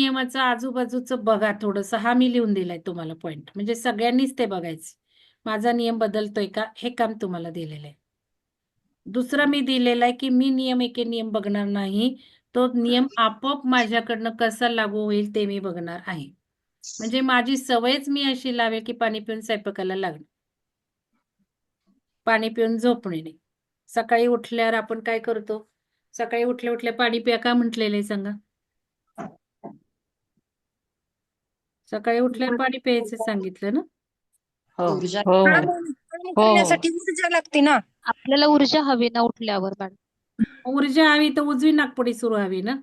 नियमाचं आजूबाजूचं बघा थोडंसं. हा मी लिहून दिलाय तुम्हाला पॉइंट. म्हणजे सगळ्यांनीच ते बघायचं. माझा नियम बदलतोय का हे काम तुम्हाला दिलेलं आहे. दुसरं मी दिलेलं आहे की मी नियम एके नियम बघणार नाही. तो नियम आपोआप माझ्याकडनं कसा लागू होईल ते मी बघणार आहे. म्हणजे माझी सवयच मी अशी लावेल की पाणी पिऊन स्वयंपाकाला लागणं. पाणी पिऊन झोपणे नाही. सकाळी उठल्यावर आपण काय करतो? सकाळी उठल्या उठल्या पाणी प्या का म्हटलेलं आहे सांगा? सकाळी उठल्यावर पाणी प्यायचं सांगितलं ना? हो ऊर्जा हो हा, मॅडम. मग काम हो हो करण्यासाठी ऊर्जा लागते ना. आपल्याला ऊर्जा हवी ना उठल्यावर मॅडम. ऊर्जा हवी तर उजवी नाकपुडी सुरू हवी ना?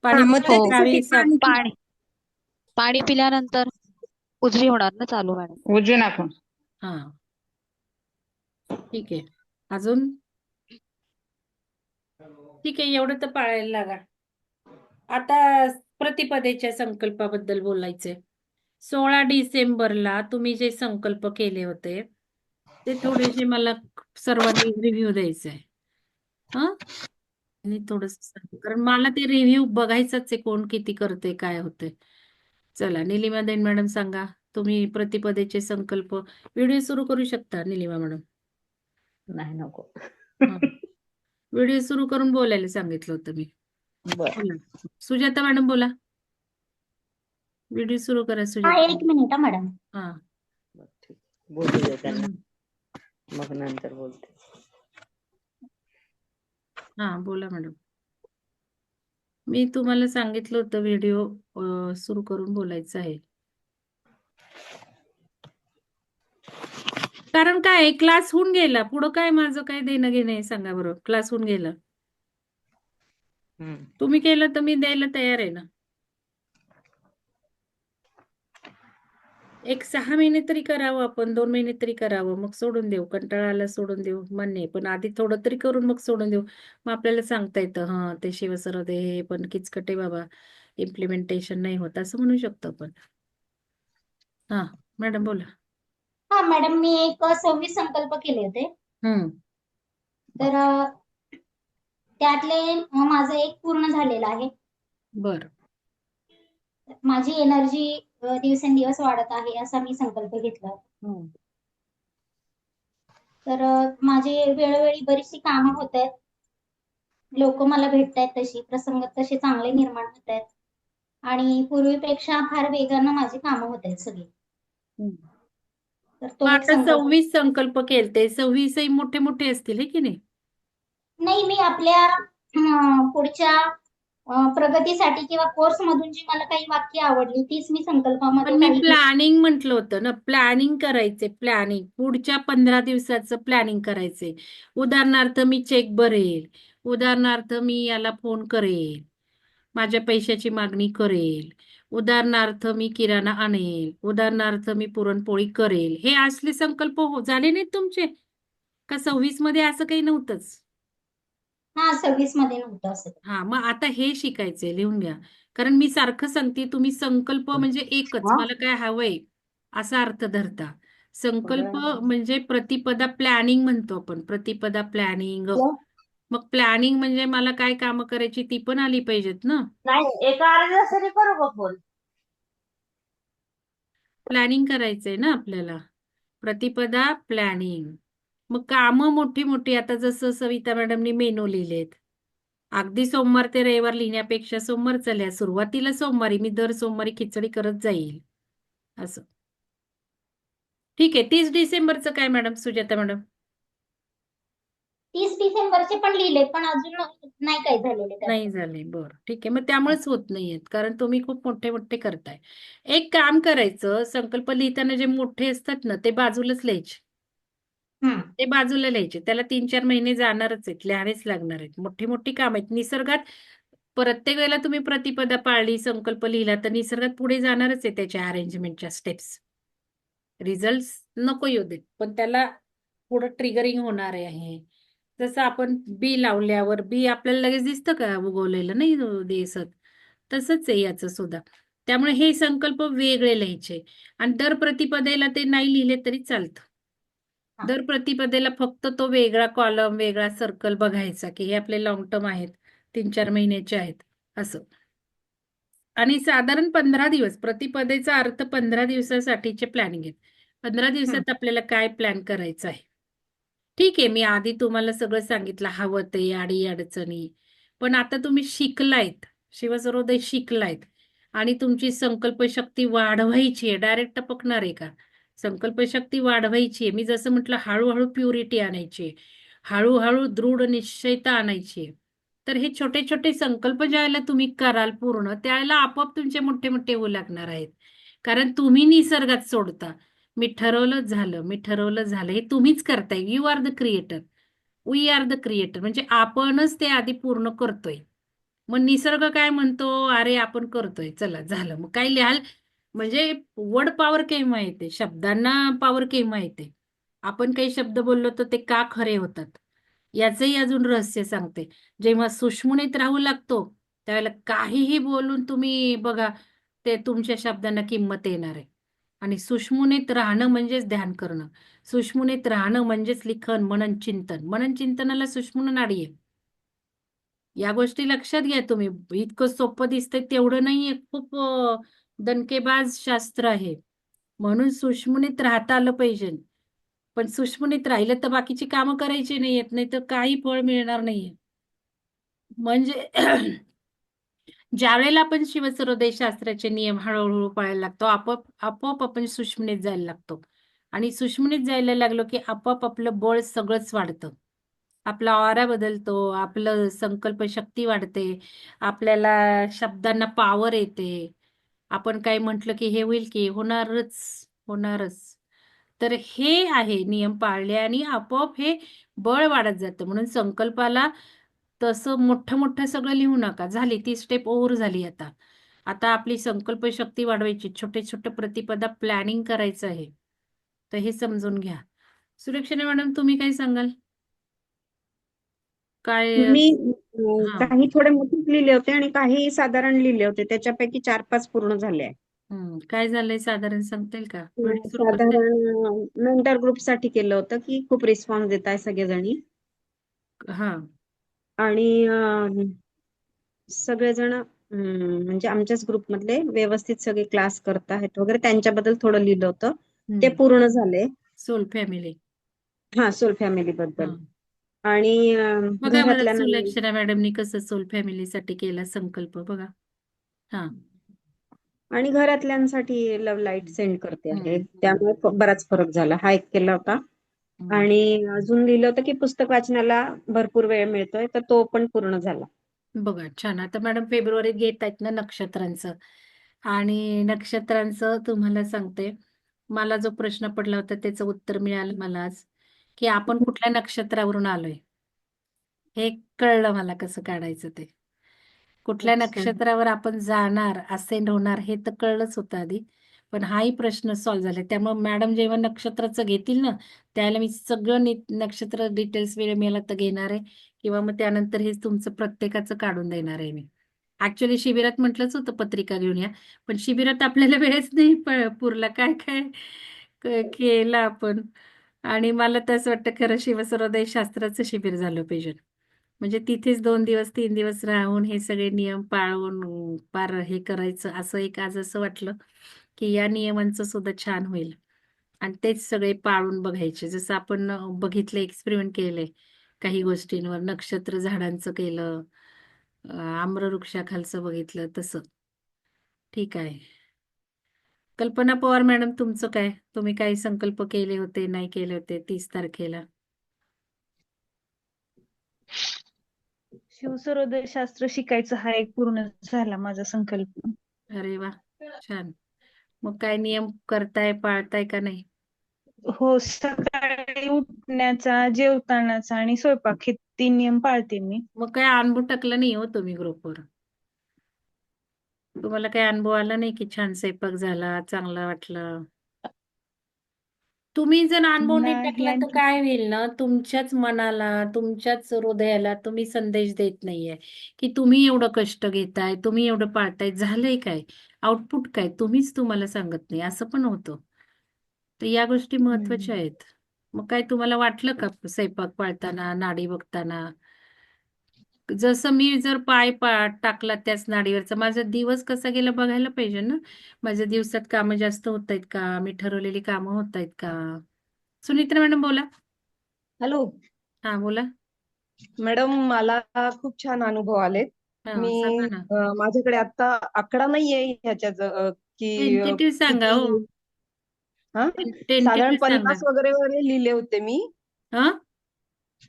पाणी हा, मग हो त्याच्यासाठी प्यावी पाणी पाणी पाणी पिल्यानंतर उजवी होणार ना चालू मॅडम. उजवी नाकून. हा, ठीक आहे. अजून ठीक आहे, एवढं तर पाळायला लागा. आता प्रतिपदेच्या संकल्पाबद्दल बोलायचंय. 16 डिसेंबरला तुम्ही जे संकल्प केले होते ते थोडेसे मला सर्वांनी रिव्ह्यू द्यायचे आहे. हा, आणि थोडस कारण मला ते रिव्ह्यू बघायचंच आहे, कोण किती करते काय होते. चला निलिमा दैन मॅडम सांगा. तुम्ही प्रतिपदेचे संकल्प व्हिडिओ सुरू करू शकता निलिमा मॅडम. नाही नको. व्हिडिओ सुरू करून बोलायला सांगितलं होतं मी. बर. बोला सुजाता मॅडम बोला. व्हिडिओ सुरू करा हा, सुजाता. 1 minute madam. हा. ठीक. बोलू दे त्यांना, हम्म. मग नंतर बोलते. हा बोला मॅडम. मी तुम्हाला सांगितलं होतं व्हिडिओ सुरू करून बोलायचं आहे. कारण काय क्लास होऊन गेला, पुढं काय माझं काय देणं घेणं आहे सांगा बरं. क्लास होऊन गेला, तुम्ही केलं तर मी द्यायला तयार आहे ना. एक 6 महिने तरी करावं आपण, 2 महिने तरी करावं, मग सोडून देऊ. कंटाळाला सोडून देऊ मान्य आहे, पण आधी थोडं तरी करून मग सोडून देऊ. मग आपल्याला सांगता येतं हा ते शिवसर दे हे पण किचकटे बाबा, इम्प्लिमेंटेशन नाही होत असं म्हणू शकतो आपण. हा मॅडम बोला. हा मॅडम, मी एक 26 संकल्प केले होते. हम्म. तर त्यातले माझं एक पूर्ण झालेलं आहे. बर. माझी एनर्जी दिवसेंदिवस वाढत आहे असा मी संकल्प घेतला. तर माझे वेळोवेळी बरीचशी कामं होत आहेत. लोक मला भेटतायत, तशी प्रसंग तसे चांगले निर्माण होत आहेत आणि पूर्वीपेक्षा फार वेगानं माझी कामं होत आहेत सगळी. तर तो मग एक आता संकल्प. 26 संकल्प केलते, 26 मोठे मोठे असतील हे की नाही? नाही, मी आपल्या पुढच्या प्रगतीसाठी किंवा कोर्स मधून जी मला काही वाक्य आवडली तीच मी पण संकल्पामध्ये मी काही प्लॅनिंग म्हटलं होतं ना, प्लॅनिंग करायचे. प्लॅनिंग पुढच्या 15 दिवसाचं प्लॅनिंग करायचे. उदाहरणार्थ मी चेक भरेल, उदाहरणार्थ मी याला फोन करेल, माझ्या पैशाची मागणी करेल, उदाहरणार्थ मी किराणा आणेल, उदाहरणार्थ मी पुरणपोळी करेल. हे असले संकल्प झाले नाहीत तुमचे का? 26 मध्ये असं काही नव्हतंच? हा, 26 मध्ये नव्हतं असं. हा, मग आता हे शिकायचंय, लिहून घ्या. कारण मी सारखं सांगते, तुम्ही संकल्प म्हणजे एकच, हा? मला काय हवंय असा अर्थ धरता. संकल्प म्हणजे प्रतिपदा प्लॅनिंग म्हणतो आपण, प्रतिपदा प्लॅनिंग. मग प्लॅनिंग म्हणजे मला काय कामं करायची ती पण आली पाहिजेत ना. नाही, एका अर्ध्यासाठी करू का फोन? प्लॅनिंग करायचंय ना आपल्याला. प्रतिपदा प्लॅनिंग. मग कामं मोठी मोठी, आता जसं सविता मॅडमनी मेनू लिहिलेत, अगदी सोमवार ते रविवार लिहिण्यापेक्षा सोमवार चल्या, सुरुवातीला सोमवारी मी दर सोमवारी खिचडी करत जाईल असं. ठीक आहे. 30 डिसेंबरचं काय मॅडम, सुजाता मॅडम? 30 डिसेंबरचे पण लिहिले, पण अजून नाही काही झालेले त्यात. नाही झाले, बरं ठीक आहे. मग त्यामुळेच होत नाहीयेत, कारण तुम्ही खूप मोठे मोठे करताय. एक काम करायचं, संकल्प लिहिताना जे मोठे असतात ना ते बाजूलाच लिहायचे. ते बाजूला लिहायचे, त्याला 3-4 महिने जाणारच आहेत, लिहावेच लागणार आहेत. मोठी मोठी काम आहेत निसर्गात. प्रत्येक वेळेला तुम्ही प्रतिपदा पाळली, संकल्प लिहिला तर निसर्गात पुढे जाणारच आहे त्याच्या अरेंजमेंटच्या स्टेप्स. रिझल्ट नको येऊ देत, पण त्याला पुढे ट्रिगरिंग होणार आहे. जसं आपण बी लावल्यावर बी आपल्याला लगेच दिसतं का उगवलेलं? नाही दिसत. तसंच आहे याचं सुद्धा. त्यामुळे हे संकल्प वेगळे लिहायचे आणि दर प्रतिपदेला ते नाही लिहिले तरी चालतं. दर प्रतिपदेला फक्त तो वेगळा कॉलम, वेगळा सर्कल बघायचा की हे आपले लॉंग टर्म आहेत, 3-4 महिन्याचे आहेत असं. आणि साधारण 15 दिवस प्रतिपदेचा अर्थ 15 दिवसासाठीचे प्लॅनिंग आहेत. 15 दिवसात आपल्याला काय प्लॅन करायचं आहे. ठीक आहे, मी आधी तुम्हाला सगळं सांगितलं हवं ते अडी अडचणी. पण आता तुम्ही शिकलायत, शिवसर्वोदय शिकलायत आणि तुमची संकल्पशक्ती वाढवायची आहे. डायरेक्ट टपकणार आहे का? संकल्पशक्ती वाढवायची आहे. मी जसं म्हटलं हळूहळू प्युरिटी आणायची आहे. हळूहळू दृढ निश्चयता आणायची आहे. तर हे छोटे छोटे संकल्प ज्यावेळेला तुम्ही कराल पूर्ण, त्यावेळेला आपोआप तुमचे मोठे मोठे होऊ लागणार आहेत. कारण तुम्ही निसर्गात सोडता. मी ठरवलं झालं, मी ठरवलं झालं. हे तुम्हीच करताय. You are the creator. We are the creator. म्हणजे आपणच ते आधी पूर्ण करतोय. मग निसर्ग काय म्हणतो, अरे आपण करतोय, चला झालं. मग काय लिहाल, म्हणजे वर्ड पॉवर केव्हा येते, शब्दांना पॉवर केव्हा येते. आपण काही शब्द बोललो तर ते का खरे होतात, याचंही अजून रहस्य सांगते. जेव्हा सुषुम्नेत राहू लागतो त्यावेळेला काहीही बोलून तुम्ही बघा, ते तुमच्या शब्दांना किंमत येणार आहे. आणि सुषुम्नेत राहणं म्हणजेच ध्यान करणं. सुषुम्नेत राहणं म्हणजेच लिखन, मनन, चिंतन. मनन चिंतनाला सुषुम्ना नाडी आहे. या गोष्टी लक्षात घ्या तुम्ही. इतकं सोपं दिसतंय तेवढं नाहीये. खूप दणकेबाज शास्त्र आहे. म्हणून सुषुम्नेत राहता आलं पाहिजे. पण सुषुम्नेत राहिलं तर बाकीची कामं करायची नाहीयेत, नाही तर काही फळ मिळणार नाहीये. म्हणजे ज्यावेळेला आपण शिवसर्वोदय शास्त्राचे नियम हळूहळू पाळायला लागतो, आपोआप आपोआप आपण सुषुम्नेत जायला लागतो. आणि सुषुम्नेत जायला लागलो की आपोआप आपलं बळ सगळंच वाढतं. आपला ऑरा बदलतो, आपलं संकल्प शक्ती वाढते, आपल्याला शब्दांना पॉवर येते. आपण काय म्हटलं की हे होईल की होणारच, होणारच. तर हे आहे नियम पाळले आणि आपोआप हे बळ वाढत जातं. म्हणून संकल्पाला तसं मोठं-मोठं सगळं लिहू नका. झाली ती स्टेप ओव्हर झाली आता. आता आपली संकल्प शक्ती वाढवायची. छोटे-छोटे प्रतिपदा प्लॅनिंग करायचं आहे. तर हे समजून घ्या. सुलक्षणा मॅडम तुम्ही काय सांगाल? काय मी हां. काही थोडे मोठे लिहिले होते आणि काही साधारण लिहिले होते. त्याच्यापैकी 4-5 पूर्ण झाले आहे. काय झालंय साधारण सांगता येईल का? वेळ सुरू करता येईल? साधारण मेंटर ग्रुपसाठी केलं होतं की खूप रिस्पॉन्स देत आहे सगळेजणी हां. आणि सगळेजण म्हणजे आमच्याच ग्रुपमधले व्यवस्थित सगळे क्लास करत आहेत वगैरे त्यांच्याबद्दल थोडं लिहिलं होतं. ते पूर्ण झाले. Soul family. हा, सोल फॅमिली बद्दल. हां. आणि बघा बरं घरातल्या सुलक्षणा मॅडमनी कसं सोल फॅमिलीसाठी केला संकल्प बघा. हां. आणि घरातल्यांसाठी लव्ह लाईट सेंड करते आहे. हं. त्यामुळे बराच फरक झाला. हा एक केला होता. हं. आणि अजून लिहिलं होतं की पुस्तक वाचनाला भरपूर वेळ मिळतोय, तर तो पण पूर्ण झाला. बघा छान. आता मॅडम फेब्रुवारीत घेत आहेत ना नक्षत्रांचं. आणि नक्षत्रांचं तुम्हाला सांगते, मला जो प्रश्न पडला होता त्याचं उत्तर मिळालं मला आज, की आपण कुठल्या नक्षत्रावरून आलोय. हे कळलं मला कसं काढायचं ते. कुठल्या अच्छा. नक्षत्रावर आपण जाणार, असेंड होणार हे तर कळलंच होतं आधी. पण हाही प्रश्न सॉल्व्ह झाला. त्यामुळे मॅडम जेव्हा नक्षत्राचं घेतील ना, त्यावेळेला मी सगळं नक्षत्र डिटेल्स वेळ मिळाला तर घेणार आहे किंवा मग त्यानंतर हे तुमचं प्रत्येकाचं काढून देणार आहे मी. ॲक्चुअली शिबिरात म्हटलंच होतं पत्रिका घेऊन या, पण शिबिरात आपल्याला वेळच नाही पुरला. काय काय केलं आपण. आणि मला तर असं वाटतं खरं शिवसर्वोदय शास्त्राचं शिबिर झालं पाहिजे. म्हणजे तिथेच 2 दिवस 3 दिवस राहून हे सगळे नियम पाळून पार हे करायचं असं एक आज असं वाटलं, की या नियमांचं सुद्धा छान होईल. आणि तेच सगळे पाळून बघायचे. जसं आपण बघितलं एक्सपेरिमेंट केलंय काही गोष्टींवर, नक्षत्र झाडांचं केलं, आम्रवृक्षाखालचं बघितलं तसं. ठीक आहे. कल्पना पवार मॅडम तुमचं काय? तुम्ही काही संकल्प केले होते, नाही केले होते 30 तारखेला? शिवसर्वोदय शास्त्र शिकायचं हा एक पूर्ण झाला माझा संकल्प. अरे वा, छान. मग काय नियम करताय, पाळताय का नाही? हो, सकाळी उठण्याचा, जेवतानाचा आणि स्वयंपाक हे 3 नियम पाळते मी. मग काय अनुभव टाकला नाही हो तुम्ही ग्रुपवर? तुम्हाला काही अनुभव आला नाही की छान स्वयंपाक झाला, चांगला वाटला? तुम्ही जर अनुभव नाही नाही टाकला तर आणखी काय होईल ना, तुमच्याच मनाला, तुमच्याच हृदयाला तुम्ही संदेश देत नाहीये, की तुम्ही एवढं कष्ट घेताय, तुम्ही एवढं पाळताय, झालंय काय? आउटपुट काय? तुम्हीच तुम्हाला सांगत नाही, असं पण होतं. तर या गोष्टी महत्वाच्या आहेत. मग काय तुम्हाला वाटलं का स्वयंपाक पाळताना, नाडी बघताना, जसं मी जर पाय टाकला त्याच नाडीवरचा माझा दिवस कसा गेला बघायला पाहिजे ना. माझ्या दिवसात कामं जास्त होत आहेत का, मी ठरवलेली कामं होत आहेत का. सुनित्रा मॅडम बोला. हॅलो हा बोला. मॅडम, मला खूप छान अनुभव आलेत. हा मी सांगा ना. माझ्याकडे आता आकडा नाहीये की टेंटेटिव्ह सांगा हो. किती. हा साधारण टेंटेटिव्ह सांगा. 50 वगैरे लिहिले होते मी. हा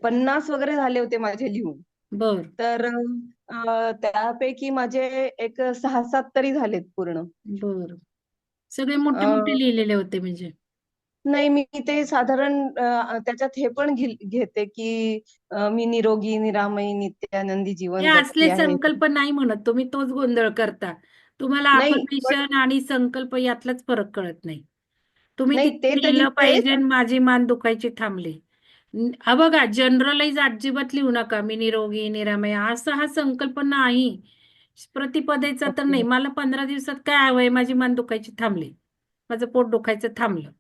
50 वगैरे झाले होते माझे लिहून. बर तर त्यापैकी माझे एक 6-7 तरी झालेत पूर्ण. बर सगळे मोठे मोठे अ, लिहिलेले होते म्हणजे. नाही, मी ते साधारण त्याच्यात हे पण घेते की मी निरोगी निरामय नित्यानंदी हे जीवन असले जगते आहे. संकल्प नाही म्हणत, तुम्ही तोच गोंधळ करता. तुम्हाला नाही पण अफर्मेशन आणि संकल्प यातलाच फरक कळत नाही. तुम्ही नाही, तिथे ते तर लिहिलं लिहितेच. पाहिजे आणि माझी मान दुखायची थांबली. हा बघा, जनरलाइज अजिबात लिहू नका, मी निरोगी निरामय असा हा संकल्प नाही. प्रतिपदेचा तर ओके. नाही. मला 15 दिवसात काय हवंय, माझी मान दुखायची थांबली, माझं पोट दुखायचं थांबलं,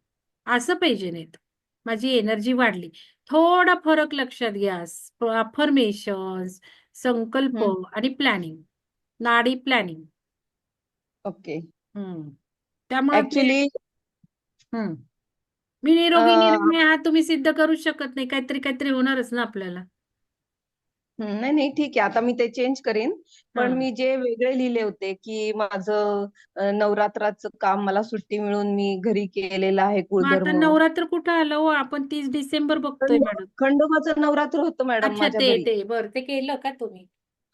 असं पाहिजे. नाहीत माझी एनर्जी वाढली. थोडा फरक लक्षात घ्या. अफर्मेशन, संकल्प हम्म. आणि प्लॅनिंग, नाडी प्लॅनिंग. ओके. हम्म त्यामुळं ते ऍक्च्युली हम्म मी निरोगी निर्मळ हा तुम्ही सिद्ध करू शकत नाही. काहीतरी काहीतरी होणारच ना आपल्याला. नाही नाही, ठीक आहे. आता मी ते चेंज करीन. हा पण मी जे वेगळे लिहिले होते की माझं नवरात्राचं काम मला सुट्टी मिळून मी घरी केलेलं आहे मग आता कुळधर्म. नवरात्र कुठं आलं हो, आपण 30 डिसेंबर बघतोय मॅडम. खंडोबाचं नवरात्र होतं मॅडम अच्छा माझ्या ते घरी. ते बरं, ते केलं का तुम्ही?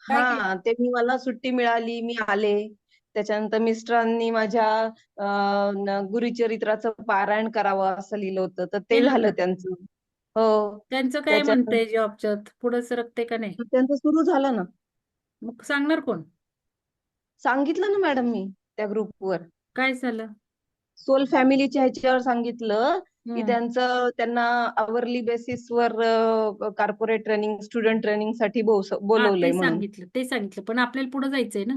काय केलं? हा, ते मला सुट्टी मिळाली, मी आले. त्याच्यानंतर मिस्टरांनी माझ्या गुरुचरित्राचं पारायण करावं असं लिहिलं होतं, तर ते केलं झालं का? त्यांचं. हो. त्यांचं काय त्याच्यानंतर म्हणतंय जॉबचं, पुढे सरकते का नाही? त्यांचं सुरू झालं ना. मग सांगणार कोण? सांगितलं ना मॅडम मी त्या ग्रुपवर. काय झालं? सोल फॅमिलीच्या ह्याच्यावर सांगितलं की हम्म त्यांना आवरली बेसिसवर कॉर्पोरेट ट्रेनिंग, स्टुडंट ट्रेनिंग साठी हा बोलवलंय ते म्हणून. सांगितलं, ते सांगितलं, पण आपल्याला पुढे जायचंय ना.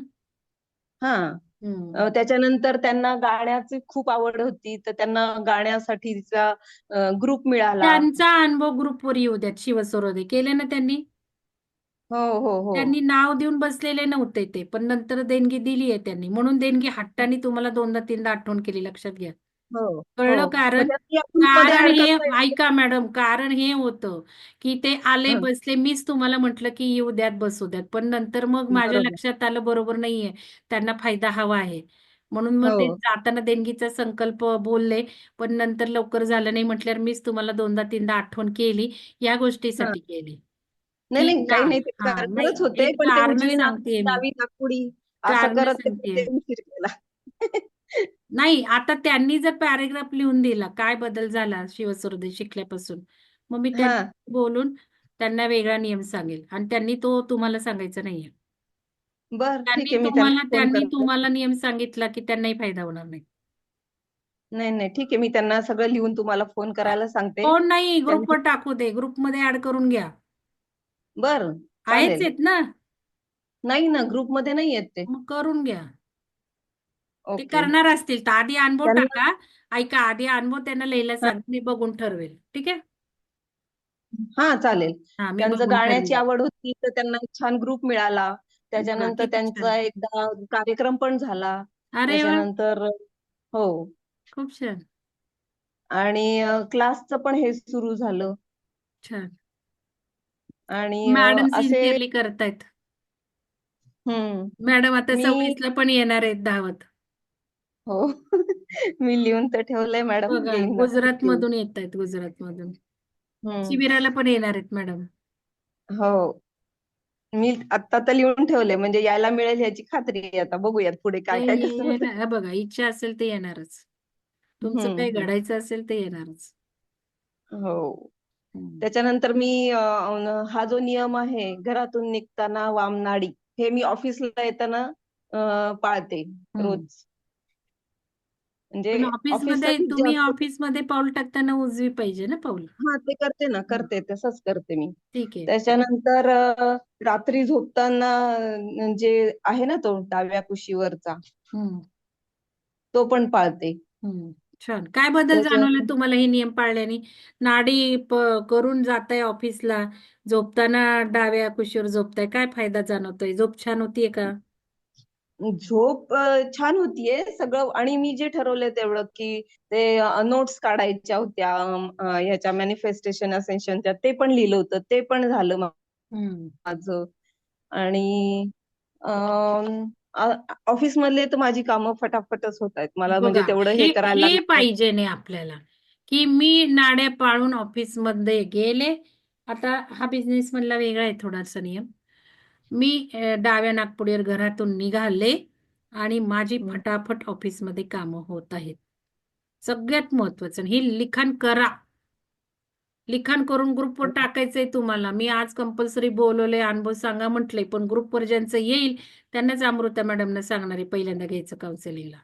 हा. हम्म त्याच्यानंतर त्यांना गाण्याची खूप आवड होती, तर त्यांना गाण्यासाठीचा ग्रुप मिळाला. त्यांचा अनुभव ग्रुपवर येऊ द्यात. शिवसरोदे केले ना त्यांनी. हो हो हो त्यांनी नाव देऊन बसलेले नव्हते ते, पण नंतर देणगी दिली आहे त्यांनी, म्हणून देणगी हट्टाने तुम्हाला दोनदा तीनदा आठवण केली. लक्षात घ्या. हो कळलं हो. मग कारण? त्यात मध्ये कारण ऍड हे करता येईल. ऐका मॅडम, कारण हे होतं की ते आले हं, बसले, मीच तुम्हाला म्हटलं की येऊ द्यात बसू द्यात, पण नंतर मग माझ्या बरोबर. लक्षात आलं बरोबर नाहीये, त्यांना फायदा हवा आहे. म्हणून मग ते हो. जाताना देणगीचा संकल्प बोलले, पण नंतर लवकर झालं नाही म्हटल्यावर मीच तुम्हाला दोनदा तीनदा आठवण केली. या हा. गोष्टीसाठी केली. नाही की नाही, काही नाही, ते हा नाही, करत होते, एक पण ते कारण उजवी नाकपुडी सांगतेय मी. डावी नाकपुडी असं कारण करत सांगतेय. ते उशीर केला. नाही, आता त्यांनी जर पॅरेग्राफ लिहून दिला काय बदल झाला शिवसरोदे शिकल्यापासून, मग मी हा. त्यांनी बोलून त्यांना वेगळा नियम सांगेल आणि त्यांनी तो तुम्हाला सांगायचा नाहीये. बर, ठीक आहे, मी त्यांना फोन त्यांनी करते. तुम्हाला नियम सांगितला की त्यांनाही फायदा होणार नाही. नाही नाही, ठीक आहे, मी त्यांना सगळं लिहून तुम्हाला फोन करायला सांगते. कोण नाही, त्यांनी ग्रुपवर टाकू दे, ग्रुपमध्ये ऍड करून घ्या. बर, आहेच चालेल. आहेत ना, नाही ना, ग्रुपमध्ये नाही आहेत ते. मग करून घ्या. ते ओके. करणार असतील तर आधी अनुभव त्यांना टाका. ऐका, आधी अनुभव त्यांना लिहायला हा सांग, मी बघून ठरवेल. ठीक आहे. हा, चालेल. हा मी त्यांचं बघून गाण्याची ठरवेल. आवड होती, तर त्यांना एक छान ग्रुप मिळाला. बघा त्याच्यानंतर किती छान. त्यांचा एकदा कार्यक्रम पण झाला. अरे वा, त्याच्यानंतर हो, खूप छान. आणि क्लासचं पण हे सुरू झालं. छान. आणि मॅडम असे सिन्सिअरली करतायत. हम्म मॅडम आता मी 26ला पण येणार आहेत धावत. हो. मी लिहून तर ठेवलंय मॅडम, बघा, येईन गुजरात नक्की. मधून येत आहेत, गुजरात मधून. हम्म शिबिराला पण येणार आहेत मॅडम. हो, मी आता तर लिहून ठेवले, म्हणजे यायला मिळेल याची खात्री आहे. आता बघूयात पुढे ते काय काय कसं होतं. हे बघा, इच्छा असेल ते येणारच. तुमचं काही हम्म. घडायचं असेल ते येणारच. हो. हम्म. त्याच्यानंतर मी हा जो नियम आहे, घरातून निघताना वामनाडी, हे मी ऑफिसला येताना पाळते हम्म. रोज. म्हणजे पण ऑफिससाठी जे तुम्ही असतं ऑफिसमध्ये पाऊल टाकताना उजवी पाहिजे ना पाऊल. हा, ते करते ना, हम्म. करते, तसंच करते मी. ठीक आहे. त्याच्यानंतर रात्री झोपताना जे आहे ना, तो डाव्या कुशीवरचा, हम्म. तो पण पाळते. हम्म. छान. काय बदल त्याच्या जाणवले तुम्हाला हे नियम पाळल्याने? नाडी करून जाताय ऑफिसला, झोपताना डाव्या कुशीवर झोपताय, काय फायदा जाणवतोय? झोप छान होतीये का? झोप छान होतीये सगळं. आणि मी जे ठरवलंय तेवढं की ते नोट्स काढायच्या होत्या ह्याच्या मॅनिफेस्टेशन असेन्शनच्या, ते पण लिहिलं होतं, ते पण झालं हम्म. माझं. आणि ऑफिस मधले तर माझी कामं फटाफटच होत आहेत. मला म्हणजे बघा, तेवढं हे हे करायला हे लागत नाही. पाहिजे नाही आपल्याला, की मी नाड्या पाळून ऑफिस मध्ये गेले. आता हा बिझनेस मधला वेगळा आहे थोडासा नियम. मी डाव्या नागपुडीवर घरातून निघाले आणि माझी फटाफट ऑफिसमध्ये कामं होत आहेत. सगळ्यात महत्वाचं, हे लिखाण करा. लिखाण करून ग्रुपवर टाकायचंय तुम्हाला. मी आज कंपल्सरी बोलवले, अनुभव सांगा म्हटलंय, पण ग्रुपवर ज्यांचं येईल त्यांनाच अमृता मॅडमनं सांगणारे पहिल्यांदा घ्यायचं काउन्सिलिंगला,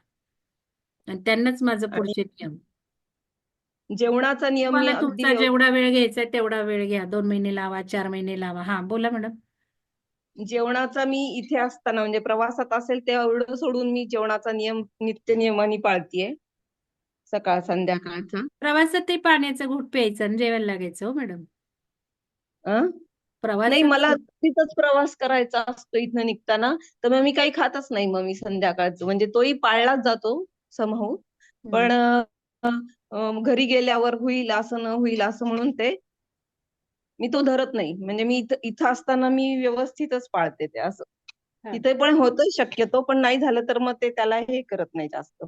आणि त्यांनाच माझं आणि पुढचे नियम. जेवणाचा नियम मी तुम्हाला अगदी तुमचा जेवढा वेळ घ्यायचा तेवढा वेळ घ्या. 2 महिने लावा, 4 महिने लावा. हा, बोला मॅडम. जेवणाचा मी इथे असताना म्हणजे प्रवासात असेल तेवढं सोडून मी जेवणाचा नियम नित्य नियमाने पाळतीये, सकाळ संध्याकाळचा. प्रवासात ते पाण्याचा घोट प्यायचा आणि जेवायला लागायचं हो मॅडम. नाही, प्रवासात मला तिथंच प्रवास करायचा असतो इथनं निघताना, तर मग मी काही खातच नाही. मग मी संध्याकाळचं म्हणजे तोही पाळलाच जातो समहाऊ. पण घरी गेल्यावर होईल असं, न होईल असं म्हणून ते मी तो धरत नाही. म्हणजे मी इथं असताना मी व्यवस्थितच पाळते ते असं. हा. तिथे पण होतं शक्यतो, पण नाही झालं तर मग ते त्याला हे करत नाही जास्त.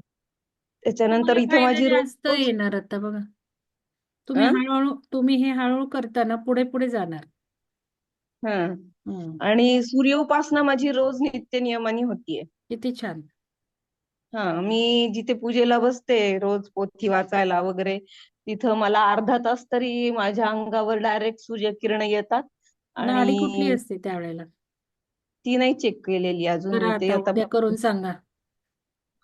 त्याच्यानंतर तुम्हाला इथं फायदा माझी जास्त रोज येणार आता बघा. तुम्ही हे हळूहळू करताना पुढे पुढे जाणार. आणि सूर्य उपासना माझी रोज नित्य नियमाने होतीये. किती छान. मी जिथे पूजेला बसते रोज पोथी वाचायला वगैरे, तिथं मला अर्धा तास तरी माझ्या अंगावर डायरेक्ट सूर्यकिरण येतात. नाडी कुठली आणि असते त्यावेळेला? ती नाही चेक केलेली अजून करा मी, ते आता, आता उद्या करून सांगा.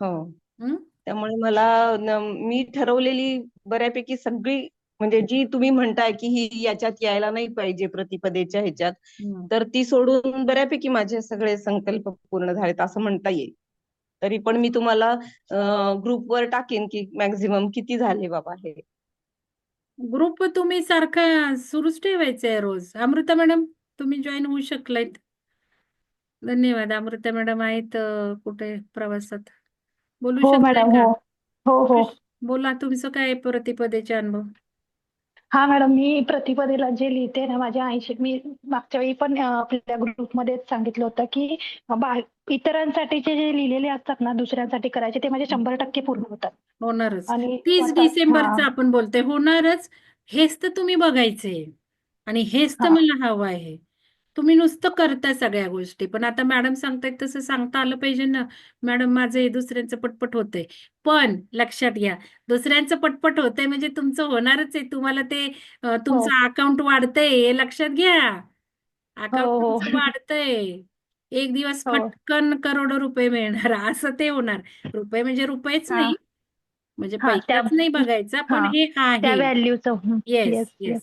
हो. हं? त्यामुळे मला मी ठरवलेली बऱ्यापैकी सगळी, म्हणजे जी तुम्ही म्हणताय की ही याच्यात यायला नाही पाहिजे प्रतिपदेच्या ह्याच्यात, तर ती सोडून बऱ्यापैकी माझे सगळे संकल्प पूर्ण झालेत असं म्हणता येईल. तरी पण मी तुम्हाला ग्रुपवर टाकेन की मॅक्झिमम किती झाले बाबा हे. ग्रुप तुम्ही सारखा सुरूच ठेवायचंय रोज. अमृता मॅडम, तुम्ही जॉईन होऊ शकलात. धन्यवाद. अमृता मॅडम आहेत कुठे प्रवासात. बोलू हो शकताय मॅडम. का? हो. बोला, तुमचं काय प्रतिपदेचे अनुभव? हा मॅडम, मी प्रतिपदेला जे लिहिते ना, माझ्या 80, मी मागच्या वेळी पण आपल्या ग्रुपमध्ये सांगितलं होतं की इतरांसाठीचे जे लिहिलेले असतात ना, दुसऱ्यांसाठी करायचे, ते माझे 100% पूर्ण होतात. होणारच. आणि 30 स्वतः डिसेंबरचं आपण बोलतोय, होणारच. हेच तर तुम्ही बघायचंय आणि हेच तर मला हवं आहे. तुम्ही नुसतं करताय सगळ्या गोष्टी, पण आता मॅडम सांगतायत तसं सांगता आलं पाहिजे ना. मॅडम, माझं हे दुसऱ्यांचं पटपट होतंय, पण लक्षात घ्या, दुसऱ्यांचं पटपट होतंय म्हणजे तुमचं होणारच आहे. तुम्हाला ते तुमचं अकाउंट वाढतंय हे लक्षात घ्या. अकाउंट हो. तुमचं वाढतंय. एक दिवस हो. फटकन करोडो रुपये मिळणार असं ते होणार. रुपये म्हणजे रुपयेच हा नाही, म्हणजे त्या पैसाच नाही बघायचा, पण हा हे त्या आहे. व्हॅल्यूचं. Yes, yes. येस.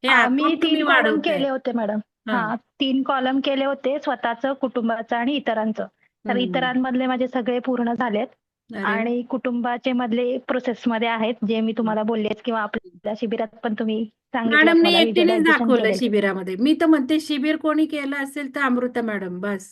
हे मी आपोआप तुम्ही 3 कॉलम वाढवताय. केले होते मॅडम. हा. 3 कॉलम केले होते, स्वतःचं, कुटुंबाचं आणि इतरांचं. तर इतरांमधले माझे सगळे पूर्ण झालेत. अरे वा. आणि कुटुंबाचे मधले प्रोसेसमध्ये आहेत, जे मी तुम्हाला बोललेच, किंवा आपल्या शिबिरात पण तुम्ही सांगितलं मॅडमने मला, एकटीनेच व्हिज्युअलायझेशन दाखवलं केलेलं. शिबिरामध्ये. मी तर म्हणते शिबिर कोणी केलं असेल तर अमृता मॅडम बस.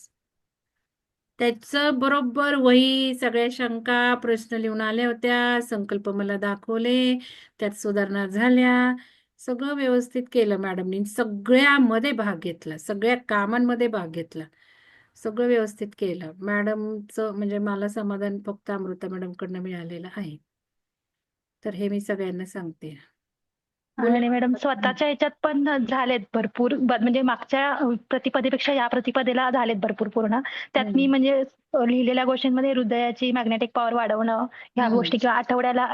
त्याचं बरोबर वही, सगळ्या शंका, प्रश्न लिहून आल्या होत्या, संकल्प मला दाखवले, त्यात सुधारणा झाल्या, सगळं व्यवस्थित केलं मॅडमनी. सगळ्यामध्ये भाग घेतला, सगळ्या कामांमध्ये भाग घेतला, सगळं व्यवस्थित केलं. मॅडमचं म्हणजे मला समाधान फक्त अमृता मॅडमकडनं मिळालेलं आहे. तर हे मी सगळ्यांना सांगते. आणि मॅडम, स्वतःच्या ह्याच्यात पण झालेत भरपूर, म्हणजे मागच्या प्रतिपदेपेक्षा या प्रतिपदेला झालेत भरपूर पूर्ण. त्यात मी म्हणजे लिहिलेल्या गोष्टींमध्ये हृदयाची मॅग्नेटिक पॉवर वाढवणं, ह्या गोष्टी, किंवा आठवड्याला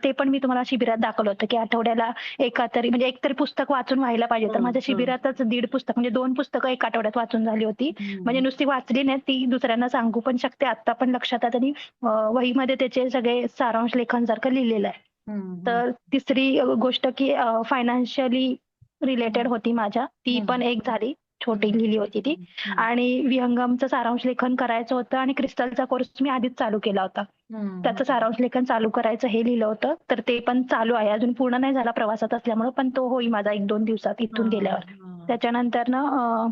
ते पण मी तुम्हाला शिबिरात दाखवलं होतं की आठवड्याला म्हणजे एकतरी पुस्तक वाचून व्हायला पाहिजे. तर माझ्या शिबिरातच 1.5 पुस्तक, म्हणजे 2 पुस्तकं एका आठवड्यात वाचून झाली होती. म्हणजे नुसती वाचली नाही, ती दुसऱ्यांना सांगू पण शकते. आता पण लक्षात आहे, आणि वहीमध्ये त्याचे सगळे सारांश लेखन सारखं लिहिलेलं आहे. तर तिसरी गोष्ट की फायनान्शियली रिलेटेड होती माझ्या, ती पण एक झाली. छोटी लिहिली होती ती. आणि विहंगमचं सारांश लेखन करायचं होतं आणि क्रिस्टलचा कोर्स मी आधीच चालू केला होता. त्याचं सारांश लेखन चालू करायचं हे लिहिलं होतं. तर ते पण चालू आहे. अजून पूर्ण नाही झाला प्रवासात असल्यामुळं, पण तो होईल माझा 1-2 दिवसात इथून गेल्यावर. त्याच्यानंतर ना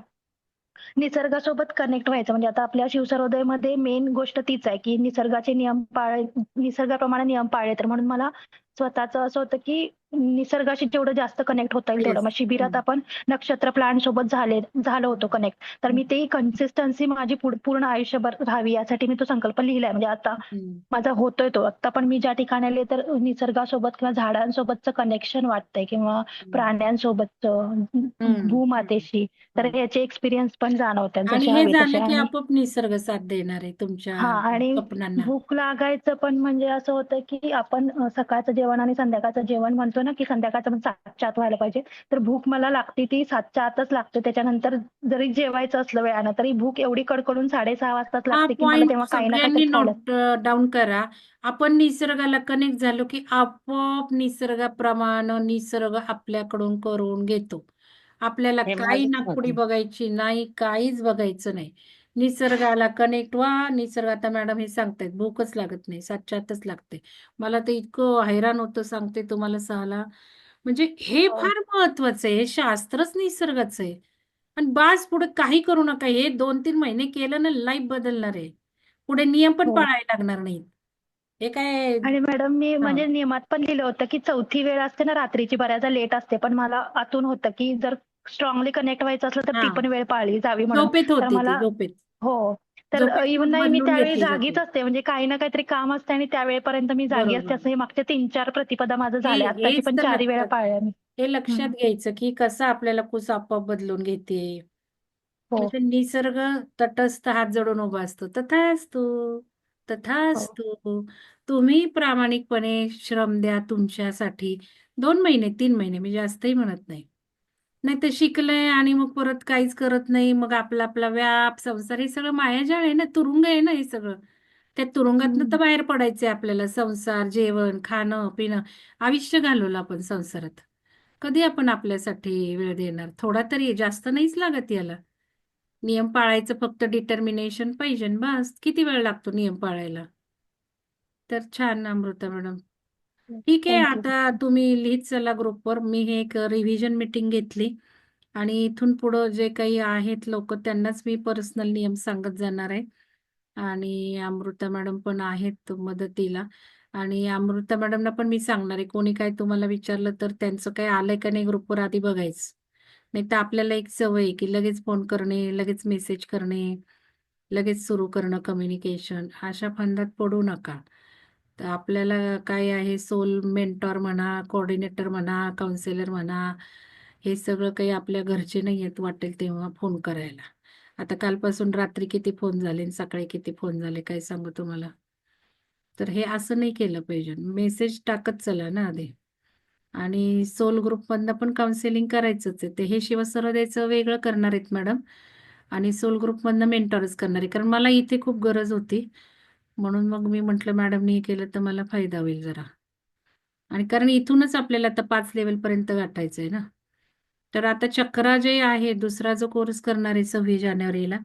निसर्गासोबत कनेक्ट व्हायचं. म्हणजे आता आपल्या शिवसर्वोदयमध्ये मेन गोष्ट तीच आहे की निसर्गाप्रमाणे नियम पाळले. तर म्हणून मला स्वतःचं असं होतं की निसर्गाशी जेवढं जास्त कनेक्ट होता येईल तेवढं. मग शिबिरात आपण नक्षत्र प्लांट सोबत झालो होतो कनेक्ट. तर मी ते कन्सिस्टन्सी माझी पूर्ण आयुष्यभर राहावी यासाठी मी तो संकल्प लिहिलाय. म्हणजे आता माझा होतोय तो. आता पण मी ज्या ठिकाणी आले तर निसर्गासोबत किंवा झाडांसोबतचं कनेक्शन वाटतंय किंवा प्राण्यांसोबतचं, भूमातेशी. तर याचे एक्सपिरियन्स पण जाणवतात आणि जसे हे हवे तसे. झालं की आणि आपोआप निसर्ग साथ देणार आहे तुमच्या आणि स्वप्नांना. भूक लागायचं पण म्हणजे असं होतं की आपण सकाळचं जेवण आणि संध्याकाळचं जेवण म्हणतो ना की संध्याकाळचं पण 7च्या आत व्हायला पाहिजे. तर भूक मला लागते ती 7च्या आतच लागते. त्याच्यानंतर जरी जेवायचं असलं वेळानं तरी भूक एवढी कडकडून 6:30 वाजताच हा लागते की मला पॉइंट तेव्हा काही ना सगळ्यांनी काहीतरी खायला. नोट डाऊन करा. आपण निसर्गाला कनेक्ट झालो की आपोआप निसर्गाप्रमाणे निसर्ग आपल्याकडून करून घेतो. आपल्याला हे काही माझंच मत नागपुडी आहे. बघायची नाही, काहीच बघायचं नाही. निसर्गाला कनेक्ट व्हा. निसर्ग आता मॅडम हे सांगतायत भूकच लागत नाही, 7च्या आतच लागते. मला तर इतकं हैराण होतं, सांगते तुम्हाला 6ला. म्हणजे हे हो. फार महत्वाचं आहे. हे शास्त्रच निसर्गाचं आहे. पण बास पुढे काही करू नका. हे 2-3 महिने केलं ना लाईफ बदलणार आहे. पुढे नियम पण हो. पाळायला लागणार नाहीत. हे काय आणि मॅडम मी हा. म्हणजे नियमात पण लिहिलं होतं की 4थी वेळ असते ना रात्रीची, बऱ्याचदा लेट असते. पण मला आतून होतं की जर स्ट्रॉंगली कनेक्ट व्हायचं असलं तर ती हा. पण वेळ पाळली जावी म्हणून. झोपेत तर होते ती मला झोपेत. हो. तर झोपेत इव्हन मूड नाही मी बदलून त्यावेळी घेतली जागीच जाते. असते. म्हणजे काही ना काहीतरी काम असते आणि त्या वेळेपर्यंत मी जागी असते. बरोबर. असं हे मागच्या 3-4 प्रतिपदा माझं झालंय. आत्ताची हेच पण तर 4 वेळा लक्षात पाळल्या मी. हे लक्षात घ्यायचं की कसं आपल्याला कुस आपोआप बदलून घेते. हो. म्हणजे निसर्ग तटस्थ हात जोडून उभा असतो. तथास्तु, हो. तथास्तु. तुम्ही प्रामाणिकपणे श्रम द्या तुमच्यासाठी. 2 महिने, 3 महिने मी जास्तही म्हणत नाही. नाहीतर शिकलंय आणि मग परत काहीच करत नाही. मग आपला व्याप, संसार हे सगळं मायाजाळ आहे ना, तुरुंग आहे ना हे सगळं. त्या तुरुंगातनं तर बाहेर पडायचंय आपल्याला. संसार, जेवण, खाणं, पिणं, आयुष्य घालवलं आपण संसारात. कधी आपण आपल्यासाठी वेळ देणार? थोडा तरी, जास्त नाहीच लागत याला. नियम पाळायचं फक्त डिटर्मिनेशन पाहिजे न बस. किती वेळ लागतो नियम पाळायला? तर छान अमृता मॅडम. ठीक आहे, थँक्यू. आता तुम्ही लिहित चला ग्रुपवर. मी हे एक रिव्हिजन मीटिंग घेतली आणि इथून पुढं जे काही आहेत लोक त्यांनाच मी पर्सनल नियम सांगत जाणार आहे. आणि अमृता मॅडम पण आहेत मदतीला. आणि अमृता मॅडमना पण मी सांगणार आहे, कोणी काय तुम्हाला विचारलं तर त्यांचं काय आलंय का नाही ग्रुपवर आधी बघायचं. नाही तर आपल्याला एक सवय आहे की लगेच फोन करणे, लगेच मेसेज करणे, लगेच सुरू करणं कम्युनिकेशन. अशा फंदात पडू नका. तर आपल्याला काय आहे, सोल मेंटॉर म्हणा, कोऑर्डिनेटर म्हणा, काउन्सिलर म्हणा, हे सगळं काही आपल्या घरचे नाही आहेत वाटेल तेव्हा फोन करायला. आता कालपासून रात्री किती फोन झाले आणि सकाळी किती फोन झाले काय सांगू तुम्हाला. तर हे असं नाही केलं पाहिजे. मेसेज टाकत चला ना आधी. आणि सोल ग्रुपमधनं पण काउन्सिलिंग करायचंच आहे. ते हे शिवसर्वोदयचं वेगळं करणार आहेत मॅडम आणि सोल ग्रुपमधनं मेंटॉरच करणार आहे. कारण मला इथे खूप गरज होती. म्हणून मग मी म्हटलं मॅडमनी हे केलं तर मला फायदा होईल जरा. आणि कारण इथूनच आपल्याला आता 5 लेव्हलपर्यंत गाठायचं आहे ना. तर आता चक्रा जे आहे, दुसरा जो कोर्स करणार आहे 26 जानेवारीला,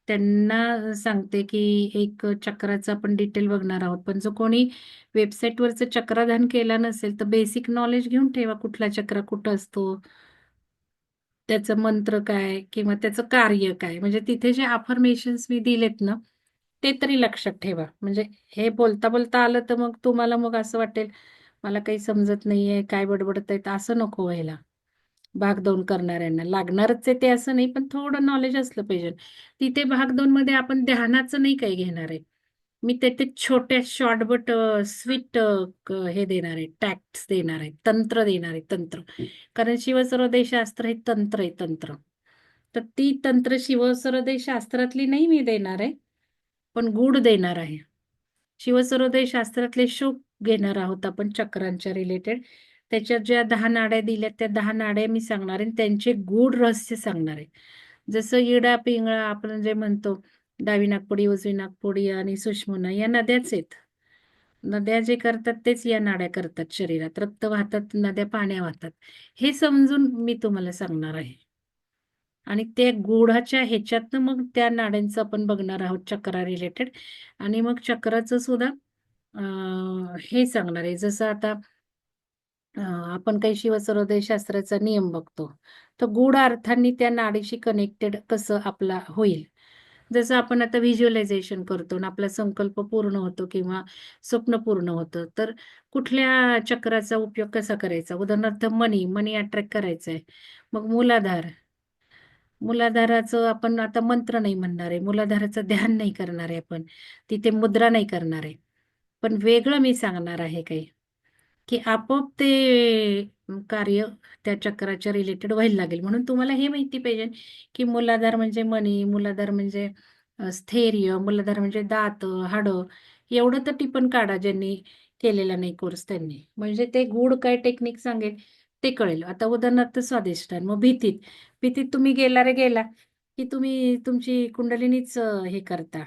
त्यांना सांगते की एक चक्राचं आपण डिटेल बघणार आहोत. पण जो कोणी वेबसाईटवरचं चक्राधान केलं नसेल, तर बेसिक नॉलेज घेऊन ठेवा. कुठला चक्र कुठं असतो, त्याचं मंत्र काय किंवा त्याचं कार्य काय. म्हणजे तिथे जे अफर्मेशन्स मी दिलेत ना, ते तरी लक्षात ठेवा. म्हणजे हे बोलता बोलता आलं तर मग तुम्हाला मग असं वाटेल, मला काही समजत नाहीये, काय बडबडतायत, असं नको व्हायला. भाग 2 करणाऱ्यांना लागणारच आहे ते असं नाही, पण थोडं नॉलेज असलं पाहिजे. तिथे भाग 2 मध्ये आपण ध्यानाचं नाही काही घेणार आहे. मी तिथे छोट्या शॉर्ट बट स्वीट हे देणार आहे, टॅक्ट्स देणार आहे, तंत्र देणार आहे, तंत्र. कारण शिवसर्वोदय शास्त्र हे तंत्र आहे, तंत्र. तर ती तंत्र शिवसर्वोदय शास्त्रातली नाही मी देणार आहे, पण गूढ देणार आहे. शिवसर्वोदय शास्त्रातले शोक घेणार आहोत आपण चक्रांच्या रिलेटेड. त्याच्यात ज्या 10 नाड्या दिल्यात त्या 10 नाड्या मी सांगणार आहे, त्यांचे गूढ रहस्य सांगणार आहे. जसं इडा पिंगळा आपण जे म्हणतो, डावी नाकपुडी, उजवी नाकपुडी आणि सुषुम्ना या नद्याच आहेत. नद्या जे करतात तेच या नाड्या करतात शरीरात. रक्त वाहतात, नद्या पाण्या वाहतात. हे समजून मी तुम्हाला सांगणार आहे. आणि त्या गुढाच्या ह्याच्यातनं मग त्या नाड्यांचं आपण बघणार आहोत चक्रा रिलेटेड. आणि मग चक्राचं सुद्धा हे सांगणार आहे. जसं आता आपण काही शिवसर्वोदय शास्त्राचा नियम बघतो, तर गूढ अर्थांनी त्या नाडीशी कनेक्टेड कसं आपला होईल. जसं आपण आता व्हिज्युअलायझेशन करतो आणि आपला संकल्प पूर्ण होतो किंवा स्वप्न पूर्ण होतं, तर कुठल्या चक्राचा उपयोग कसा करायचा. उदाहरणार्थ मनी अट्रॅक्ट करायचा आहे. मग मूलाधाराचं आपण आता मंत्र नाही म्हणणार आहे, मूलाधाराचं ध्यान नाही करणार आहे आपण, तिथे मुद्रा नाही करणार आहे, पण वेगळं मी सांगणार आहे काही, की आपोआप ते कार्य त्या चक्राच्या रिलेटेड व्हायला लागेल. म्हणून तुम्हाला हे माहिती पाहिजे की मूलाधार म्हणजे मनी, मूलाधार म्हणजे स्थैर्य, मूलाधार म्हणजे दात, हाडं. एवढं तर टिपण काढा ज्यांनी केलेला नाही कोर्स त्यांनी, म्हणजे ते गूढ काय टेक्निक सांगेल ते कळेल. आता उदाहरणार्थ स्वाधिष्ठान. मग भीतीत तुम्ही गेला रे गेला की तुम्ही तुमची कुंडलिनीच हे करता,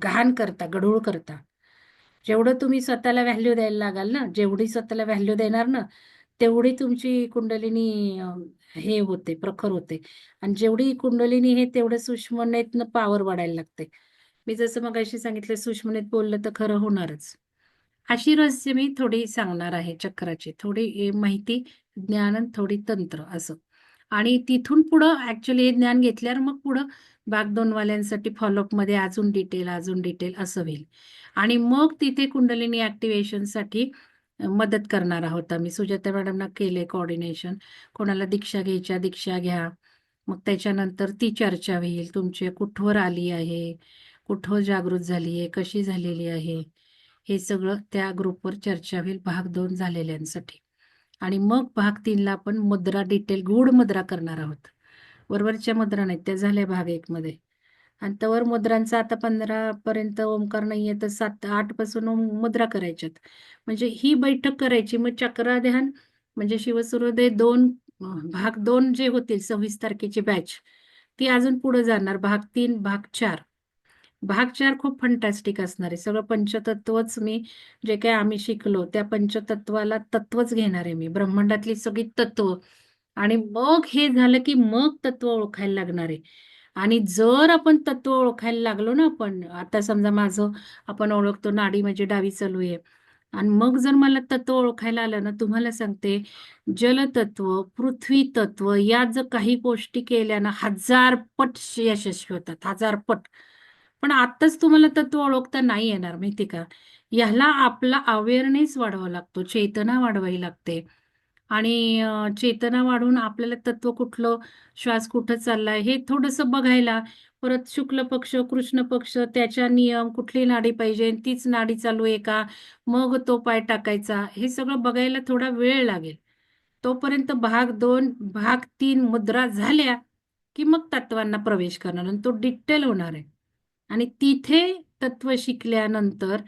घाण करता, गढूळ करता. जेवढं तुम्ही स्वतःला व्हॅल्यू द्यायला लागाल ना, जेवढी स्वतःला व्हॅल्यू देणार ना, तेवढी तुमची कुंडलिनी हे होते, प्रखर होते. आणि जेवढी कुंडलिनी हे तेवढं सुषुम्नेतनं पॉवर वाढायला लागते. मी जसं मगाशी सांगितलं, सुषुम्नेत बोललं तर खरं होणारच. अशी रहस्य मी थोडी सांगणार आहे चक्राची. थोडी माहिती, ज्ञान आणि थोडी तंत्र असं. आणि तिथून पुढं ऍक्च्युली हे ज्ञान घेतल्यावर मग पुढं भाग 2 वाल्यांसाठी फॉलोअपमध्ये अजून डिटेल असं होईल. आणि मग तिथे कुंडलिनी ऍक्टिव्हेशनसाठी मदत करणार आहोत आम्ही. सुजाता मॅडमना केले कोऑर्डिनेशन. कोणाला दीक्षा घ्यायच्या दीक्षा घ्या. मग त्याच्यानंतर ती चर्चा होईल, तुमची कुठवर आली आहे, कुठवर जागृत झाली आहे, कशी झालेली आहे, हे सगळं त्या ग्रुपवर चर्चा होईल भाग 2 झालेल्यांसाठी. आणि मग भाग 3ला आपण मुद्रा डिटेल गूढ मुद्रा करणार आहोत. वरवरच्या मुद्रा नाहीत, त्या झाल्या भाग 1 मध्ये. आणि त्यावर मुद्रांचा आता 15 पर्यंत ओंकार नाहीये, तर 7-8 पासून मुद्रा करायच्यात. म्हणजे ही बैठक करायची. मग चक्रा ध्यान म्हणजे शिवसूर्योदय 2 भाग 2 जे होतील 26 तारखेची बॅच, ती अजून पुढे जाणार. भाग 3 भाग 4. भाग 4 खूप फंटॅस्टिक असणार आहे. सगळं पंचतत्वच मी जे काही आम्ही शिकलो त्या पंचतत्वाला तत्वच घेणार आहे मी, ब्रह्मांडातली सगळी तत्व. आणि मग हे झालं की मग तत्व ओळखायला लागणार आहे. आणि जर आपण तत्व ओळखायला लागलो ना, आपण आता समजा माझं आपण ओळखतो नाडी म्हणजे डावी चालू आहे, आणि मग जर मला तत्व ओळखायला आलं ना, तुम्हाला सांगते, जलतत्व, पृथ्वी तत्व यात जर काही गोष्टी केल्या ना, 1000 पट यशस्वी होतात, 1000 पट. पण आत्ताच तुम्हाला तत्व ओळखता नाही येणार, माहिती का. ह्याला आपला अवेअरनेस वाढवावा लागतो, चेतना वाढवावी लागते. आणि चेतना वाढवून आपल्याला तत्व कुठलं, श्वास कुठं चाललाय हे थोडंसं बघायला, परत शुक्ल पक्ष, कृष्ण पक्ष, त्याच्या नियम, कुठली नाडी पाहिजे, तीच नाडी चालू आहे का, मग तो पाय टाकायचा, हे सगळं बघायला थोडा वेळ लागेल. तोपर्यंत भाग 2 भाग 3 मुद्रा झाल्या की मग तत्वांना प्रवेश करणार आणि तो डिटेल होणार आहे. आणि तिथे तत्व शिकल्यानंतर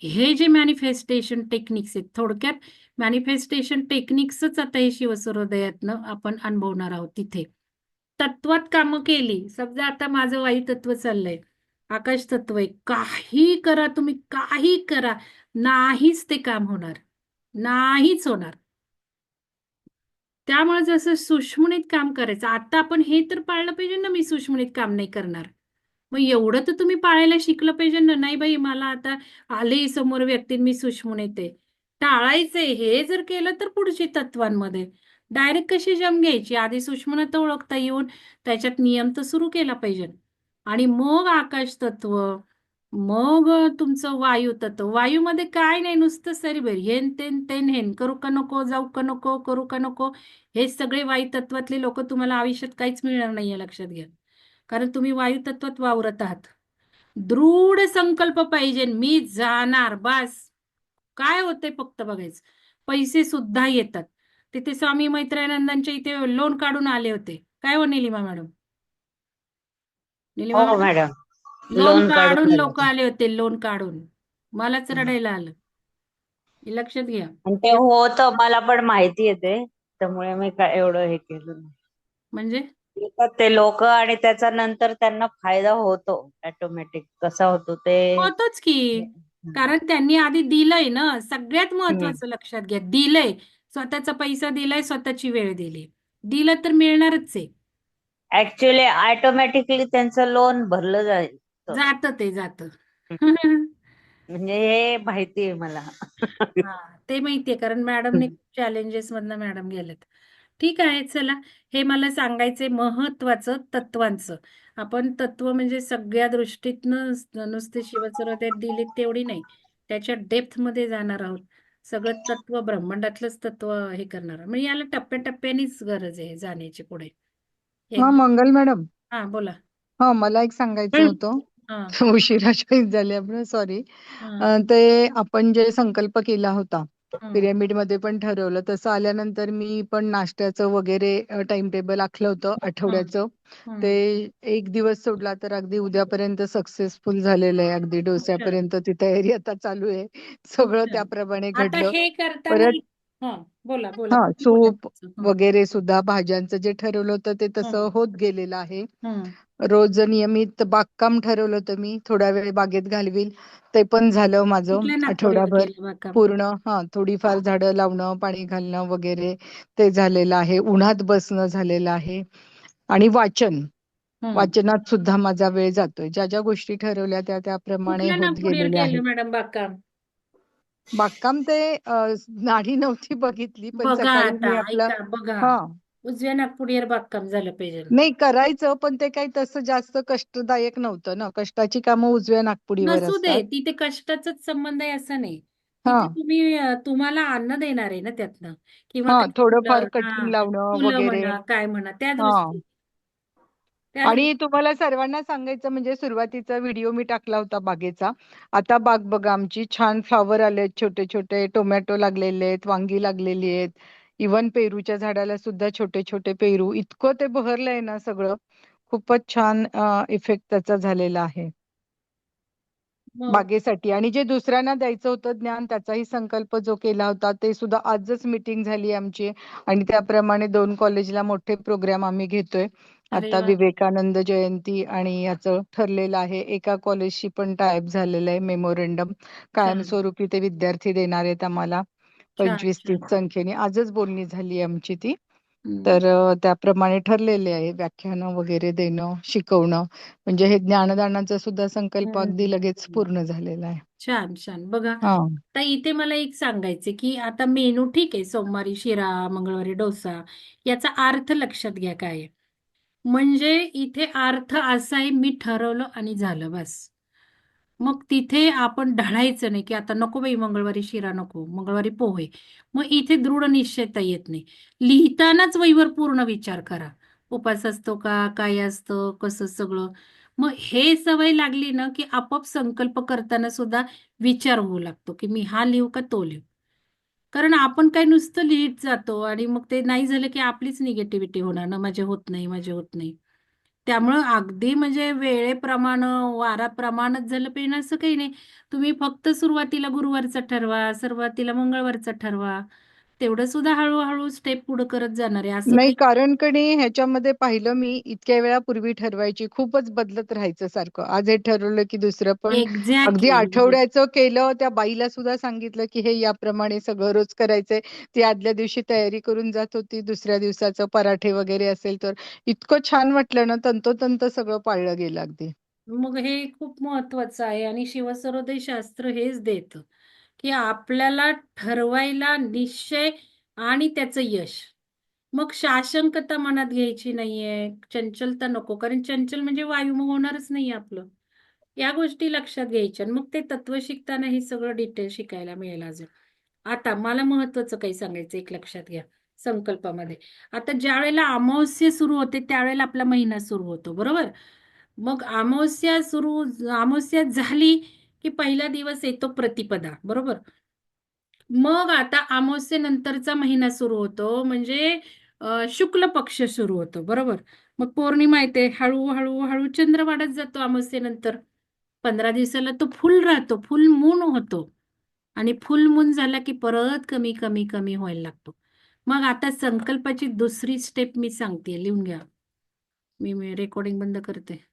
हे जे मॅनिफेस्टेशन टेक्निक्स आहेत, थोडक्यात मॅनिफेस्टेशन टेक्निक्सच आता हे शिवसूर्योदयातनं आपण अनुभवणार आहोत. तिथे तत्वात कामं केली. समजा आता माझं वायू तत्व चाललंय, आकाश तत्व आहे, काही करा तुम्ही, काही करा, नाहीच ते काम होणार, नाहीच होणार. त्यामुळे जसं सुषुम्नेत काम करायचं, आता आपण हे तर पाळलं पाहिजे ना, मी सुषुम्नेत काम नाही करणार. मग एवढं तर तुम्ही पाळायला शिकलं पाहिजे ना. नाही बाई, मला आता आले समोर व्यक्ती, मी सुषुम्नेत आहे, टाळायचंय. हे जर केलं तर पुढची तत्वांमध्ये डायरेक्ट कशी जम घ्यायची, आधी सुषुम्नता ओळखता येऊन त्याच्यात नियम तर सुरू केला पाहिजे. आणि मग आकाश तत्व, मग तुमचं वायू तत्व. वायूमध्ये काय नाही, नुसतं सरीबरी हेन तेन तेन हेन, करू का नको, जाऊ का नको, करू का नको, हे सगळे वायू तत्वातले लोक तुम्हाला आयुष्यात काहीच मिळणार नाहीये, लक्षात घ्या. कारण तुम्ही वायू तत्वात वावरत आहात. दृढ संकल्प पाहिजे, मी जाणार, बस. काय होते फक्त बघायचं, पैसे सुद्धा येतात. तिथे स्वामी मैत्रानंदांच्या इथे लोन काढून आले होते. काय हो निलिमा मॅडम? निलिमा हो मॅडम, मॅडम, लोन लोन काढून काढून लोक आले होते, लोन काढून. मलाच रडायला आलं. हे लक्षात घ्या. आणि ते होतं, मला पण माहिती येते, त्यामुळे मी काय एवढं हे केलं नाही. म्हणजे येतात ते लोक आणि त्याचा नंतर त्यांना फायदा होतो ऑटोमॅटिक. कसा होतो ते होतोच की, कारण त्यांनी आधी दिलंय ना. सगळ्यात महत्वाचं लक्षात घ्या, दिलंय. स्वतःचा पैसा दिलाय, स्वतःची वेळ दिली, दिलं तर मिळणारच आहे. ऍक्च्युली ऑटोमॅटिकली त्यांचं लोन भरलं जाईल जातं. म्हणजे हे माहिती आहे मला. हा ते माहितीये कारण मॅडमने चॅलेंजेस मधनं मॅडम गेलेत. ठीक आहे चला, हे मला सांगायचे महत्वाचं तत्वांचं. आपण तत्व म्हणजे सगळ्या दृष्टीतनं नुसते शिवसरोदयात दिलीत तेवढी नाही, त्याच्या डेप्थ मध्ये जाणार आहोत. सगळं तत्व ब्रह्मांडातलंच तत्व हे करणार म्हणजे याला टप्प्याटप्प्यानेच गरज आहे जाण्याची पुढे. हा एकदम मंगल मॅडम. हा बोला. हा मला एक सांगायचं होतं. हा उशिरा जॉईन झाले आपण, सॉरी. हा ते आपण जे संकल्प केला होता हम्म, पिरॅमिड मध्ये पण ठरवलं, तसं आल्यानंतर मी पण नाश्त्याचं वगैरे टाइम टेबल आखलं होतं आठवड्याचं. ते हम्म. एक दिवस सोडला तर अगदी उद्यापर्यंत सक्सेसफुल झालेलं आहे. अगदी डोस्यापर्यंत ती तयारी आता चालू आहे. सगळं अच्छा. त्याप्रमाणे आता घडलं. हे करताना परत हा बोला बोला हा कुठलं सूप बोलायचं? हा. वगैरे सुद्धा भाज्यांचं जे ठरवलं होतं ते तसं हम्म, होत गेलेलं आहे. हम्म. रोज नियमित बागकाम ठरवलं होतं मी, थोडा वेळ बागेत घालवील, ते पण झालं माझं कुठल्या नागपुरीवर आठवडाभर. केलं बागकाम? पूर्ण थोडीफार झाडं लावणं, पाणी घालणं वगैरे ते झालेलं आहे. उन्हात बसणं झालेलं आहे. आणि हम्म. वाचनात सुद्धा माझा वेळ जातोय. ज्या ज्या गोष्टी ठरवल्या त्याप्रमाणे कुठल्या होत नागपुरीवर गेलेल्या आहेत. केलं मॅडम बागकाम? बागकाम ते नाडी नव्हती बघितली, पण बघा सकाळी आता मी आपलं ऐका बघा, हा उजव्या नागपुरीवर बागकाम झालं पाहिजे. नाही करायचं, पण ते काही तसं जास्त कष्टदायक नव्हतं ना. कष्टाची कामं उजव्या नागपुडीवर नसू दे, असतात. तिथे कष्टाचाच संबंध आहे असं नाही. हा तिथे तुम्ही तुम्हाला अन्न देणार आहे ना त्यातनं, किंवा हा काही थोडंफार फुलं, कटिंग लावणं फुलं वगैरे. म्हणा काय म्हणा त्या हा दृष्टी त्या आणि दृष्टी तुम्हाला सर्वांना सांगायचं म्हणजे सुरुवातीचा व्हिडिओ मी टाकला होता बागेचा. आता बाग बघा आमची छान फ्लॉवर आलेत, छोटे छोटे टोमॅटो लागलेले आहेत, वांगी लागलेली आहेत. इवन पेरूच्या झाडाला सुद्धा छोटे छोटे पेरू, इतकं ते बहरलंय ना सगळं. खूपच छान इफेक्ट त्याचा झालेला आहे मग बागेसाठी. आणि जे दुसऱ्यांना द्यायचं होतं ज्ञान, त्याचाही संकल्प जो केला होता ते सुद्धा आजच मीटिंग झाली आमची. आणि त्याप्रमाणे 2 कॉलेजला मोठे प्रोग्राम आम्ही घेतोय. अरे आता वा विवेकानंद जयंती आणि याचं ठरलेलं आहे. एका कॉलेजशी पण टायअप झालेलं आहे मेमोरेंडम. छान कायमस्वरूपी ते विद्यार्थी देणार आहेत आम्हाला छान 25-30 छान. संख्येने. आजच बोलणी झाली आमची ती. हम्म. तर त्याप्रमाणे ठरलेले आहे व्याख्यानं वगैरे देणं, शिकवणं. म्हणजे हे ज्ञानदानाचा सुद्धा संकल्प अगदी लगेच हम्म. पूर्ण झालेला आहे. छान छान. बघा हा आता इथे मला एक सांगायचे की आता मेनू ठीक आहे, सोमवारी शिरा, मंगळवारी डोसा, याचा अर्थ लक्षात घ्या काय आहे. म्हणजे इथे अर्थ असा आहे, मी ठरवलं आणि झालं बस. मग तिथे आपण ढळायचं नाही की आता नको बाई मंगळवारी शिरा नको, मंगळवारी पोहे. मग इथे दृढ निश्चयता येत नाही. लिहितानाच वहीवर पूर्ण विचार करा. उपास असतो का, काय असतं, कसं सगळं. मग हे सवय लागली ना की आपोआप संकल्प करताना सुद्धा विचार होऊ लागतो की मी हा लिहू का तो लिहू. कारण आपण काय नुसतं लिहित जातो आणि मग ते नाही झालं की आपलीच निगेटिव्हिटी होणार ना, माझे होत नाही, माझे होत नाही. त्यामुळं अगदी म्हणजे वेळेप्रमाणे, वाराप्रमाणेच झालं पाहिजे असं काही नाही. तुम्ही फक्त सुरुवातीला गुरुवारचा ठरवा, सुरुवातीला मंगळवारचा ठरवा. तेवढं सुद्धा हळूहळू स्टेप पुढे करत जाणार आहे असं नाही, काही. कारण कणी ह्याच्यामध्ये पाहिलं मी इतक्या वेळा पूर्वी ठरवायची, खूपच बदलत राहायचं सारखं. आज हे ठरवलं की दुसरं पण. अगदी एक्झॅक्टली. आठवड्याचं केलं, त्या बाईला सुद्धा सांगितलं की हे याप्रमाणे सगळं रोज करायचंय. ती आदल्या दिवशी तयारी करून जात होती. दुसऱ्या दिवसाचं पराठे वगैरे असेल तर इतकं छान वाटलं ना, तंतोतंत सगळं पाळलं गेलं अगदी. मग हे खूप महत्वाचं आहे आणि शिवसरोदय शास्त्र हेच देतं की आपल्याला ठरवायला निश्चय आणि त्याचं यश. मग शासनकता मनात घ्यायची नाहीये, चंचलता नको, कारण चंचल म्हणजे वायू, मग होणारच नाही आपलं. या गोष्टी लक्षात घ्यायच्या आणि मग ते तत्व शिकताना हे सगळं डिटेल शिकायला मिळेल अजून. आता मला महत्वाचं काही सांगायचं एक लक्षात घ्या संकल्पामध्ये. आता ज्या वेळेला अमावस्या सुरू होते त्यावेळेला आपला महिना सुरू होतो, बरोबर. मग अमावस्या झाली की पहिला दिवस येतो प्रतिपदा, बरोबर. मग आता अमावस्येनंतरचा महिना सुरू होतो म्हणजे शुक्ल पक्ष सुरू होतो, बरोबर. मग पौर्णिमा येते, हळूहळू हळू चंद्र वाढत जातो अमावस्येनंतर. 15 दिवसाला तो फुल राहतो, फुल मून होतो. आणि फुल मून झाला की परत कमी कमी कमी व्हायला लागतो. मग आता संकल्पाची दुसरी स्टेप मी सांगते, लिहून घ्या. मी रेकॉर्डिंग बंद करते.